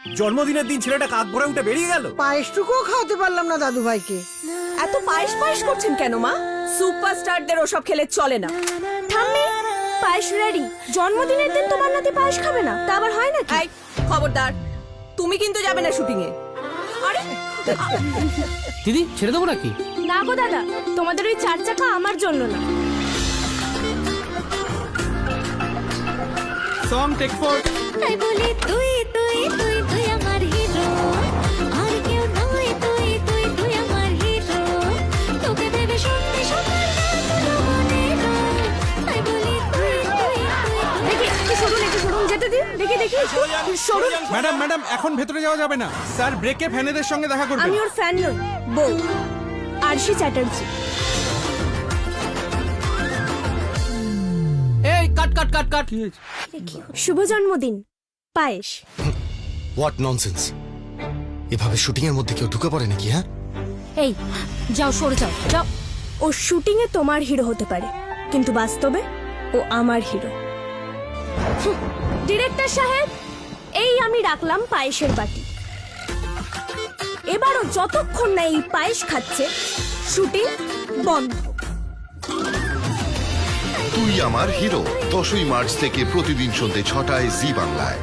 জন্মদিনের দিন ছেলেটা কাক ভরে উঠে বেরিয়ে গেল। পায়েসটুকুও খাওয়াতে পারলাম না দাদু ভাইকে। এত পায়েস পায়েস করছেন কেন মা? সুপারস্টারদের ওসব খেলে চলে না। ঠাম্মি, পায়েস রেডি। জন্মদিনের দিন তোমার নাতি পায়েস খাবে না, তা আবার হয় নাকি? এই খবরদার, তুমি কিন্তু যাবে না শুটিং এ। আরে দিদি ছেড়ে দেবো নাকি? না গো দাদা, তোমাদের ওই 4 চাকা আমার জন্য না। Song take 4। তাই বলি তুই তুই তুই তুই আমার হিরো, আর কেউ নয়, তুই তুই তুই আমার হিরো, তোকে দেবে সত্যি সবার তাই বলি তুই তুই দেখি একটু সরুন, যেতে দিন। দেখি সরুন। ম্যাডাম ম্যাডাম, এখন ভেতরে যাওয়া যাবে না। স্যার ব্রেকে ফ্যানেদের সঙ্গে দেখা করবেন। আমি ওর ফ্যান নই, বউ আরশি চ্যাটার্জি। এই কাট কাট কাট কাট। শুভ জন্মদিন, পায়েস। What nonsense! এভাবে শুটিং এর মধ্যে কেউ ঢুকে পড়ে নাকি? হ্যাঁ, এই যাও, সরে যাও। ও শুটিং এ তোমার হিরো হতে পারে, কিন্তু বাস্তবে ও আমার হিরো। ডিরেক্টর সাহেব, এই আমি রাখলাম পায়েসের বাটি। এবারও যতক্ষণ না এই পায়েস খাচ্ছে, শুটিং বন্ধ। তুই আমার হিরো 10ই মার্চ থেকে প্রতিদিন সন্ধ্যে 6টায় জি বাংলায়।